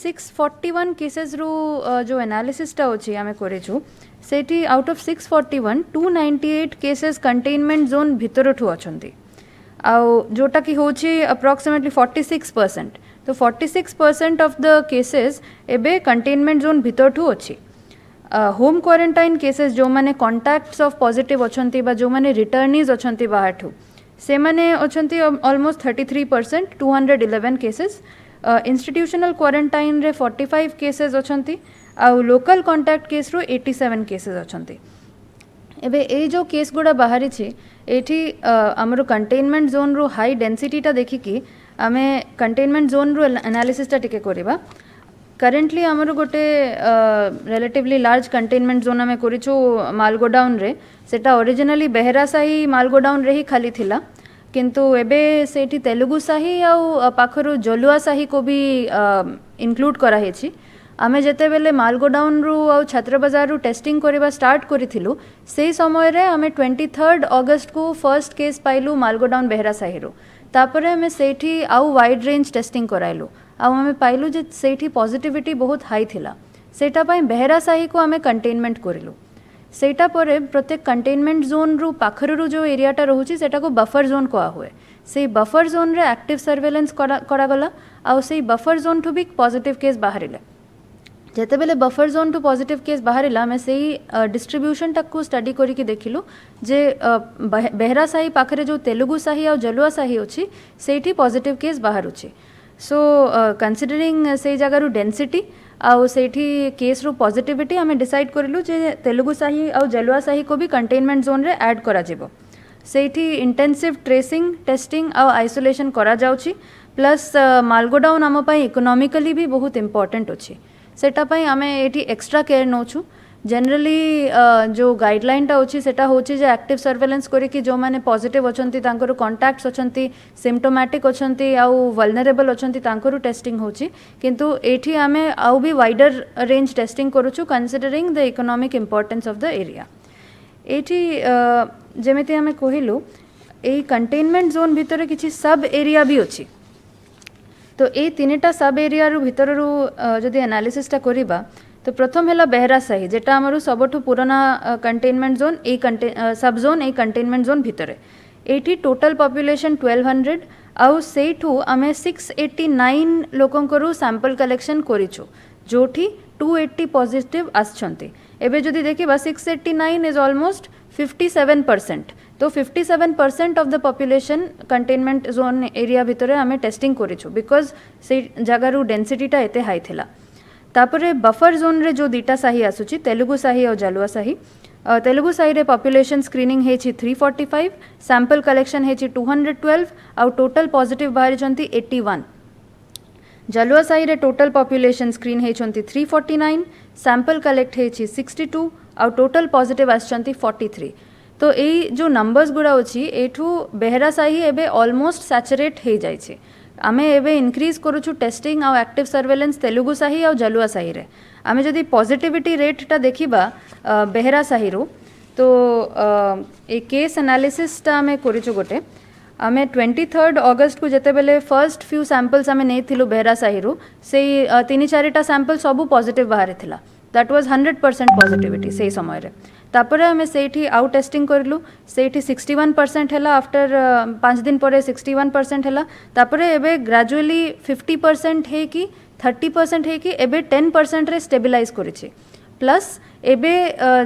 641 cases रू जो एनालिसिसटा अच्छी आम करेचु सेठी out of 641 298 cases containment zone भितरठू अछंती आउ जोटा कि होची अप्रोक्सीमेटली 46%। तो 46% ऑफ द केसेस एबे कंटेनमेंट जोन भितरठू अच्छी। होम क्वारंटाइन केसेस जो माने कॉन्टैक्ट्स ऑफ पॉजिटिव अछंती बा जो माने रिटर्नीज अछंती बाहरठू से माने अछंती ऑलमोस्ट 33% 211 केसेस। इंस्टीट्यूशनल क्वारंटाइन रे 45 केसेस अछंती आउ लोकल कॉन्टैक्ट केस रो 87 केसेस अछंती। एबे ए जो केस गुड़ा बाहरी छी एठी हमर कंटेनमेंट जोन रो हाई डेंसिटीटा देखिकी आमे कंटेनमेंट जोन रो एनालिसिसटा टिके करिबा। करेंटली हमर गोटे रिलेटिवली लार्ज कंटेनमेंट जोन आमे करिछु मालगोडाउन रे। सेटा ओरिजिनली बेहरासाही मालगोडाउन रे ही खाली थिला किंतु एबे सेठी तेलुगु साही आउ पाखरु जलुआ साही को भी इंक्लूड करा हेछि। आमे जेते बेले मालगोडाउन रु आउ छात्र बाजार रु टेस्टिंग करबा स्टार्ट करिथिलु सेही समय रे आमे 23 अगस्त को फर्स्ट केस पाइलु मालगोडाउन बेहरासाही रु। तापरे आमे सेठी आउ वाइड रेंज टेस्टिंग कराइलु आउ आमे पाइलु जे सेठी पॉजिटिविटी बहुत हाई थिला। सेटा पई बेहरासाही को आमे कंटेनमेंट करिलु। सेटा परे प्रत्येक कंटेनमेंट जोन रु पाखर रु जो एरियाटा रहुची सेटा को बफर जोन कहा हुए। से बफर जोन रे एक्टिव सर्वेलेंस करा गला आउ से बफर जोन ठु भी पॉजिटिव केस बाहरिले। जेते बेले बफर जोन टू पॉजिटिव केस बाहरिला मैं से डिस्ट्रीब्यूशन तक को स्टडी करिकी देखिलु जे बेहरासाही पाखरे जो तेलुगु साही और जलुआ साही अछि सेठी पॉजिटिव केस बाहरुछि। सो कंसीडरिंग से जगारु डेंसिटी आउ सेठी केस रु पॉजिटिविटी आमे डिसाइड करिलु जे तेलुगु साही और जलुआ साही को भी कंटेनमेंट जोन रे ऐड करा जिवो। सेठी इंटेंसिव ट्रेसिंग टेस्टिंग और आइसोलेशन करा जाउछि प्लस मालगोडाउन आम पई इकोनॉमिकली भी बहुत इंपोर्टेंट अछि। सेटा पई आमे एठी एक्स्ट्रा केयर नोछु। जनरली जो गाइडलाइनटा अछि सेटा होछि जे एक्टिव सर्वेलेंस करी कि जो माने पॉजिटिव अछंती तांकर कॉन्टैक्ट्स अछंती सिम्पटोमैटिक अछंती आउ वल्नरेबल अछंती तांकर टेस्टिंग होछि किंतु एठी आमे आउ भी वाइडर रेंज टेस्टिंग करूछु considering the economic importance of the area. एठी जेमिति आमे कहिलु ए कंटेनमेंट जोन भितरे किछि सब एरिया भी अछि। तो ये तीनटा सब एरिया रु भितर रु जदि एनालिसिसटा करिबा तो प्रथम हैला बेहरासाही जेटा हमरु सबठु पुराना कंटेनमेंट जोन ए सब जोन ए कंटेनमेंट जोन भितरे एठी टोटल पॉपुलेशन 1200 आउ सेठु आमे 689 लोकंकरु सैंपल कलेक्शन करिछु जोठी 280 पॉजिटिव आछंती। एबे जदि देखिबा 689 इज ऑलमोस्ट 57%। तो 57% of the population containment zone area भितरे आमे टेस्टिंग करिछु बिकॉज से जगारु डेंसिटीटा एते हाई थिला। तापरे बफर जोन रे जो दीटा साही आसुची तेलुगु साही और जलुआ साही। तेलुगु साही रे पॉपुलेशन स्क्रीनिंग हेछि 345 सैंपल कलेक्शन हेछि 212 आउ टोटल पॉजिटिव बाहरी चंती 81। जलुआ साही रे टोटल पॉपुलेशन स्क्रीन हेछंती 349 सैंपल कलेक्ट हेछि 62 आउ टोटल पॉजिटिव आछंती 43। तो ये जो नंबर्स गुड़ा अच्छी एठू बेहरासाही एबे ऑलमोस्ट सैचुरेट हो जाइए। आमे एबे इंक्रीज करूछु टेस्टिंग आउ एक्टिव सर्वेलेंस तेलुगु साही और जलुआ साही रे। आमे जदि पॉजिटिविटी रेटटा देखिबा बेहरासाही रो तो ए केस एनालिसिसटा आमे करिछु गोटे। आमे 23 अगस्त को जेते बेले फर्स्ट फ्यू सैंपल्स आमे नेथिलु बेहरासाही रो से 3-4टा सैंपल सबु पॉजिटिव बाहर थिला। दैट वाज 100% पॉजिटिविटी से समय रे। तापरे आमे सेठी आउ टेस्टिंग करलु सेठी 61% हैला आफ्टर 5 दिन परे 61% हैला। तापरे एबे ग्रेजुअली 50% है कि 30% है कि एबे 10% रे स्टेबलाइज करिछि। प्लस एबे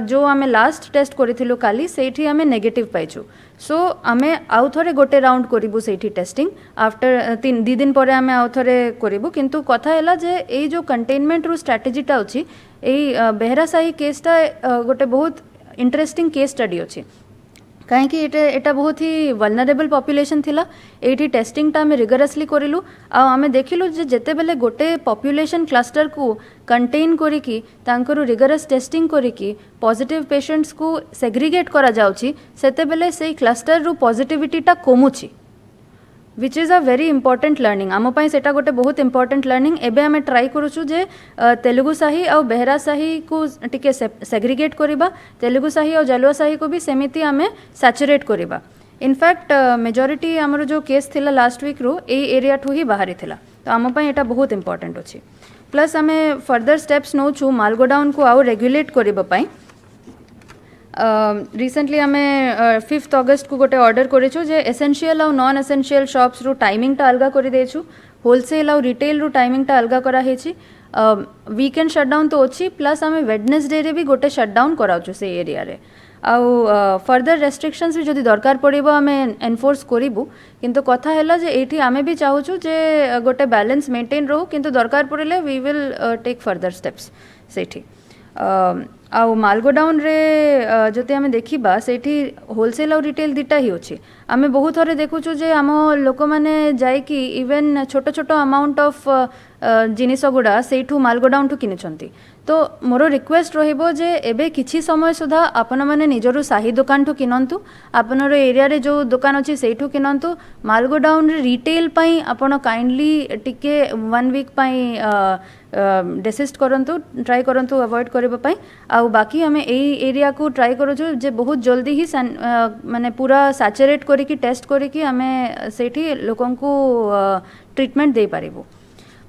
जो आमे लास्ट टेस्ट करिथिलु काली सेठी आमे नेगेटिव पाइछु। सो आमे आउ थरे गोटे राउंड करिबु सेठी टेस्टिंग आफ्टर 2 दिन परे आमे आउ थरे करिबु किंतु कथा हैला जे ए जो कंटेनमेंट रू स्ट्रेटजीटा अछि ए बेहरासाही केसटा गोटे बहुत इंटरेस्टिंग केस स्टडी अच्छी कहीं एटा बहुत ही वल्नरेबल पॉपुलेशन थिला। एठी टेस्टिंग टा आमे रिगरसली करिलु आमे देखिलु जे जेते बेले गोटे पॉपुलेशन क्लस्टर को कंटेन करिकी तांकरो रिगरस टेस्टिंग करिकी पॉजिटिव पेशेंट्स को सेग्रीगेट करा जाउची सेते बेले सेई क्लस्टर रू पॉजिटिविटी टा कमुची which is a very important learning. आम पाई सेटा गोटे बहुत इंपोर्टेंट लर्निंग। एबे आमे ट्राई करूछु जे तेलुगु साही और बेहरा साही को टिके सेग्रीगेट करिबा तेलुगु साही और जलुआ साही को भी सेमिति आमे सैचुरेट करिबा। इनफैक्ट मेजॉरिटी आमर जो केस थिला लास्ट वीक रो ए एरिया ठू ही बाहरी थिला। तो आम पाई एटा बहुत इंपोर्टेंट अछि। प्लस आम फर्दर स्टेप्स नौचु मालगोडाउन को आउ रेगुलेट करने। रिसेंटली आम 5 अगस्ट को गोटे ऑर्डर करेछु जे एसेंशियल आउ नॉन एसेंशियल शॉप्स रु टाइमिंग टा अलगा कर देछु, होलसेल आउ रिटेल रु टाइमिंग टा अलगा करा हेछि। वीकेंड शटडाउन तो अच्छी प्लस आम वेडनेसडे रे भी गोटे शटडाउन कराचु से एरिया रे। आउ फर्दर रेस्ट्रिक्शंस भी जदि दरकार पड़िबो आम एनफोर्स करिबु, किंतु कथा हैला जे एठी आमे भी चाहूछु जे गोटे बैलेंस मेंटेन रहू, किंतु दरकार पड़िले we will take further steps सेठी। आउ मालगोडाउन रे जति आमे देखिबा सेठी होलसेल और रिटेल दिटा ही अछि। आमे बहुत थरे देखुछु जे आम लोक माने जायकि इवन छोट छोट अमाउंट ऑफ जिनिस गुड़ा सेठू मालगोडाउन ठू किनुछंती। तो मोर रिक्वेस्ट रहिबो जे एबे किछि समय सुधा आपण माने निजरु साही दुकान ठू किनंतु, आपनर एरिया रे जो दुकान अछि सेठू किनंतु। मालगोडाउन रे रिटेल पई आपण काइंडली टिके 1 वीक पई डेसिस्ट करंतु, ट्राई करंतु अवॉइड करबा पई। आ बाकी हमें एई एरिया को ट्राई करूछु जे बहुत जल्दी ही माने पूरा सैचुरेट करिकि टेस्ट करिकि हमें सेठी लोकन को ट्रीटमेंट दे पारिबो।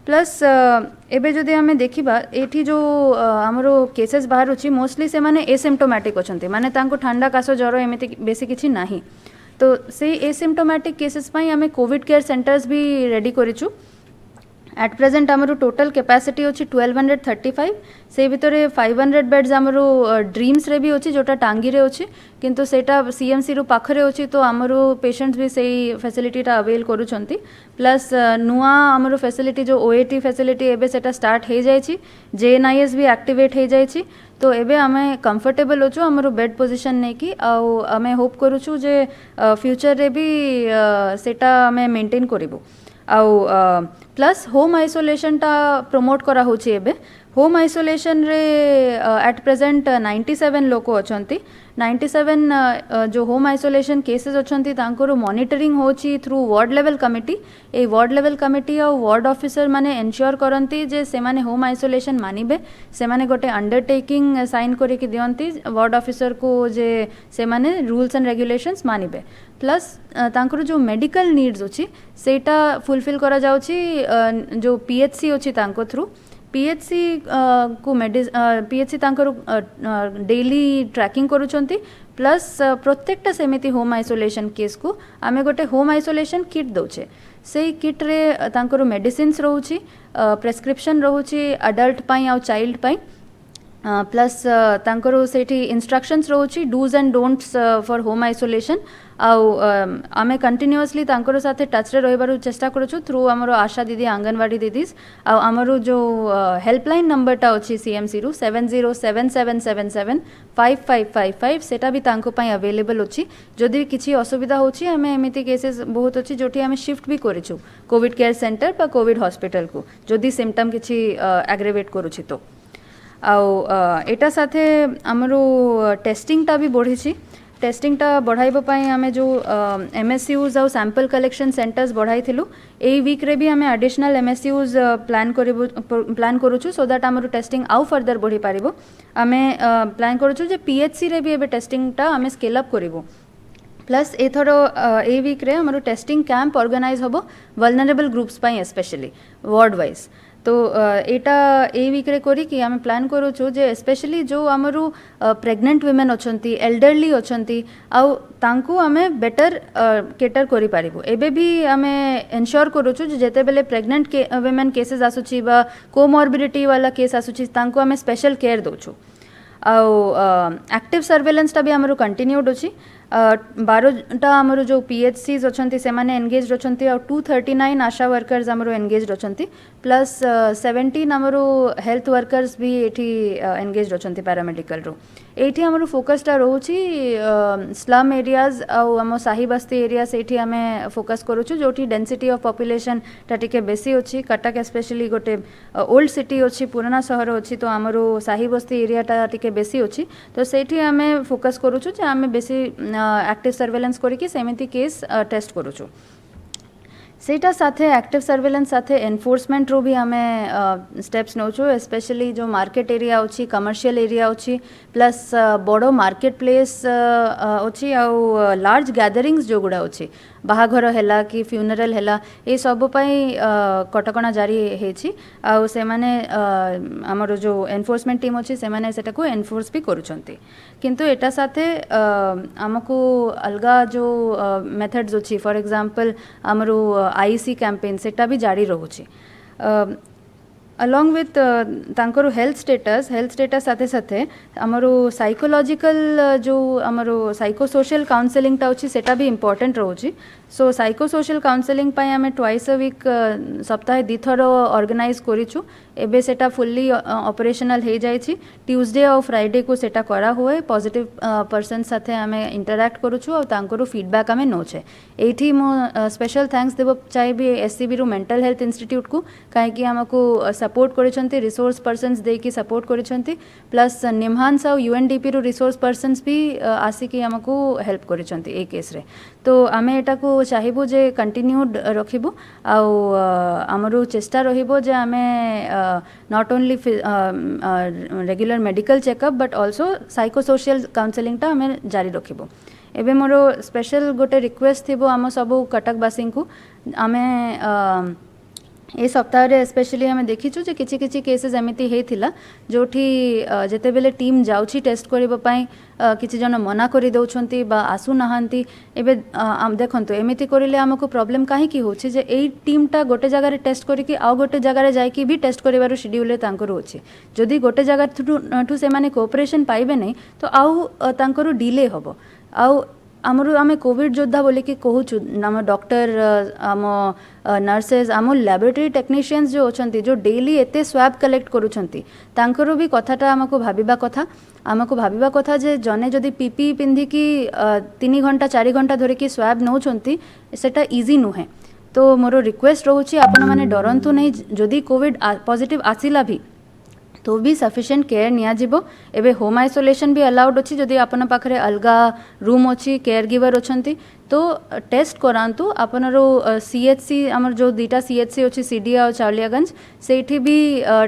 प्लस एबे जदि आमे देखिबा एठी जो हमरो केसेस बाहर अछि मोस्टली से माने एसिम्प्टोमेटिक अछंती, माने तांको ठंडा कासो ज्वर एमिति बेसी किछि नाही। तो से एसिम्प्टोमेटिक केसेस पई आमे कोविड केयर सेंटर्स भी रेडी करिछु। एट प्रेजेंट आमरो टोटल कैपेसिटी अछि 1235, से भितरे 500 बेड्स आमरो ड्रीम्स रे भी अछि जोटा टांगी रे अछि, किंतु सेटा सीएमसी रु पाखरे अछि तो आमरो पेशेंट्स भी सेही फैसिलिटी टा अवेल करूछंती। प्लस नुआ आमरो फैसिलिटी जो ओएटी फैसिलिटी एबे सेटा स्टार्ट हे जायछि, जेएनआईएस भी एक्टिवेट हे जायछि। तो एबे आमे कंफर्टेबल होछु हमरो बेड पोजीशन नै कि आउ आमे होप करूछु जे फ्यूचर रे भी सेटा आमे मेंटेन करिवो। आउ प्लस होम आइसोलेशन टा प्रमोट करा होछि। एबे होम आइसोलेशन रे एट प्रेजेंट 97 लोक अछंती। 97 जो होम आइसोलेशन केसेस अछंती तांको मॉनिटरिंग होछि थ्रू वार्ड लेवल कमिटी। ए वार्ड लेवल कमिटी आ वार्ड ऑफिसर माने एन्श्योर करंती जे से माने होम आइसोलेशन मानिबे, से माने गोटे अंडरटेकिंग साइन करे कि दियंती वार्ड ऑफिसर को जे से माने रूल्स एंड रेगुलेशंस मानिबे। प्लस तांकर जो मेडिकल नीड्स अछि सेटा फुलफिल करा जाउछि जो पीएचसी अछि तांको थ्रू। पीएचसी को पीएचसी तांकर डेली ट्रैकिंग करूछंती। प्लस प्रत्येकटा सेमिति होम आइसोलेशन केस को आमे गोटे होम आइसोलेशन किट दउछे। से किट रे तांकर मेडिसिन्स रहउछि, प्रेस्क्रिप्शन रहउछि अडल्ट पई आ चाइल्ड पई। प्लस तांकर सेठी इंस्ट्रक्शंस रहउछि dos and don'ts for home isolation. आमे कंटिन्यूअसली तांकर साथे टच रे रहिबार चेष्टा करूछु थ्रू हमरो आशा दीदी आंगनवाड़ी दीदीज। हमरो जो हेल्पलाइन नंबर टा अछि सीएमसी रु 7077775555 सेटा भी तांको पई अवेलेबल अछि। जदि किछि असुविधा होछि आमे एमिति केसेस बहुत अछि जोठी आमे शिफ्ट भी करिछु कोविड केयर सेंटर पर कोविड हॉस्पिटल को जदि सिम्पटम किछि एग्रेवेट करूछि तो। एटा साथे हमरो टेस्टिंग टा भी बढ़िछि। टेस्टिंग टा बढ़ाइबो पई आमे जो एमएसयूज और सैंपल कलेक्शन सेंटर्स बढ़ाई थिलु, ए वीक रे भी आमे एडिशनल एमएसयूज प्लान करूछु सो दैट हमरो टेस्टिंग आउ फर्दर बढ़ी पारिबो। आमे प्लान करूछु जे पीएचसी रे भी एबे टेस्टिंग टा आमे scale up करिवो। Plus एथरो a week रे हमरो टेस्टिंग कैंप ऑर्गेनाइज होबो वल्नरेबल ग्रुप्स पई स्पेशली वार्ड वाइज। तो एटा ए वीक रे करी कि आमे प्लान करूछु जे स्पेशली जो हमरो प्रेग्नेंट वुमेन अछंती, एल्डरली अछंती आउ तांको आमे बेटर केटर करि पारिबो। एबे भी आमे एन्श्योर करूछु जे जेते बेले प्रेग्नेंट वुमेन केसेस आसुची बा कोमॉर्बिडिटी वाला केस आसुची तांको आमे स्पेशल केयर दोछु। एक्टिव सर्वेलेंस टा भी हमरो कंटिन्यूड अछि। 12टा हमरो जो पीएचसीज अछंती से माने एंगेज्ड अछंती और 239 आशा वर्कर्स हमरो एंगेज्ड अछंती। प्लस 17 हमरो हेल्थ वर्कर्स भी एठी एंगेज्ड अछंती पैरामेडिकल रो। एठी हमरो फोकस टा रहउची स्लम एरियाज और हम साही बस्ती एरिया से एठी हमें फोकस करूछु जोठी डेंसिटी ऑफ पॉपुलेशन टा टिके बेसी अछि। कटक स्पेशली गोटे ओल्ड सिटी अछि, पुराना शहर अछि, तो हमरो साही बस्ती एरिया टा टिके बेसी अछि। तो सेठी हमें फोकस करूछु जे हमें बेसी एक्टिव सर्वेलेंस करिकि सेमिति केस टेस्ट करूछु। सेटा साथे एक्टिव सर्वेलेंस साथे एनफोर्समेंट रो भी हमें स्टेप्स नौछु। स्पेशली जो मार्केट एरिया अछि, कमर्शियल एरिया अछि, प्लस बड़ो मार्केट प्लेस अछि आउ लार्ज गैदरिंग्स जो गुड़ा अछि बाहाघर हैला कि फ्यूनरल हैला ए सब पई कटकणा जारी हेछि आ से माने हमर जो एनफोर्समेंट टीम अछि से माने सेटा को एनफोर्स भी करूछंती किंतु एटा साथे हमको अलगा जो मेथड्स अछि फॉर एग्जांपल हमरो आईसी कैंपेन सेटा भी जारी रहउछि along with तांकर हेल्थ स्टेटस साथे साथे हमरो साइकोलॉजिकल जो हमरो साइको सोशल काउंसलिंग टा अछि सेटा भी इम्पोर्टेंट रहउछि सो साइको सोशल काउंसलिंग पई हमें ट्वाइस अ वीक सप्ताह दी थर ऑर्गेनाइज करिछु एबे सेटा फुल्ली ऑपरेशनल हे जाय छी ट्यूसडे और फ्राइडे को सेटा करा हुए पॉजिटिव पर्सन साथे हमें इंटरैक्ट करूछु और तांकर फीडबैक हमें नोचे एठी मो स्पेशल थैंक्स देबो चाहिए एससीबी रो मेंटल हेल्थ इंस्टीट्यूट को काहे कि हमको सपोर्ट करिसंती रिसोर्स पर्सन्स दे की सपोर्ट करिसंती प्लस निमहांस और यूएनडीपी रो रिसोर्स पर्सन्स भी आसी कि हमको हेल्प करिसंती ए केस रे तो आमे एटा को चाहिबो जे कंटिन्यूड रखिबो आ हमरो चेष्टा रहिबो जे आमे not only regular medical checkup but also psychosocial counseling टा हमें जारी रखिबो एबे मोरो स्पेशल गोटे रिक्वेस्ट थिबो हम सब कटकवासी को आमे ए सप्ताह रे स्पेशली हमें देखिछु जे किछि किछि केसेस एमिति हेथिला जोठी जेते बेले टीम जाउछि टेस्ट करबा पई किछि जन मना करि दउछंती बा आसु नहांती एबे हम देखंतु एमिति करिले हमको प्रॉब्लम काहे की होछि जे एई टीम टा गोटे जगह रे टेस्ट करिकि आ गोटे जगह रे जाई कि भी टेस्ट करिवार शेड्यूल तांकर होछि जदि गोटे जगह ठु से माने कोऑपरेशन पाइबे नै तो आउ तांकर डिले हबो आउ आमर आम कोविड योद्धा बोले कि कहूँ आम डॉक्टर आम नर्सेस आम लैबोरेटरी टेक्नीशियंस जो अच्छा जो डेली एते स्वैब कलेक्ट करुँच भी कथाटा आमको भाविबा कथा आमको भाविबा कथा जे जने जदि पीपी पिंधिकी 3 घंटा 4 घंटा धरिकी स्वैब नौचंती सेटा इजी नुहे तो मोर रिक्वेस्ट रोचे आपण माने डरंतु नहीं जदि कोविड पॉजिटिव आसिला भी तो भी सफिशिएंट केयर निया जिवो एबे होम आइसोलेशन भी अलाउड अछि जदि आपन पाखरे अलगा रूम अछि केयर गिवर अछंती तो टेस्ट करांतु आपनरो सीएचसी हमर जो दुटा सीएचसी अछि सीडिया और चावलियागंज सेठी भी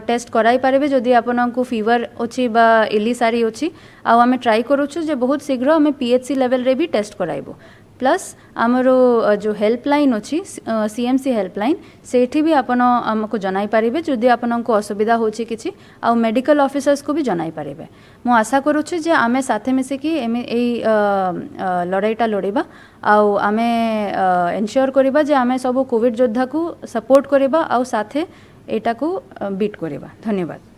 टेस्ट कराई पारेबे जदि आपनको फीवर अछि बा इलिसारी अछि आ हमें ट्राई करूछु जे बहुत शीघ्र हमें पीएचसी लेवल रे भी टेस्ट कराइबो प्लस आमरो जो हेल्पलाइन अच्छी सीएमसी हेल्पलाइन सेठी भी आपण आमको जनाई पारिबे जदि आपनको असुविधा होछि किछि आ मेडिकल ऑफिसर्स को भी जनाई पारिबे मु आशा करूछि जे आमे साथे मिसे कि एई लड़ाईटा लड़िबा आ आमे एन्श्योर करिबा जे आमे सब कोविड योद्धा को सपोर्ट करिबा आ साथे एटा को बीट करिबा धन्यवाद।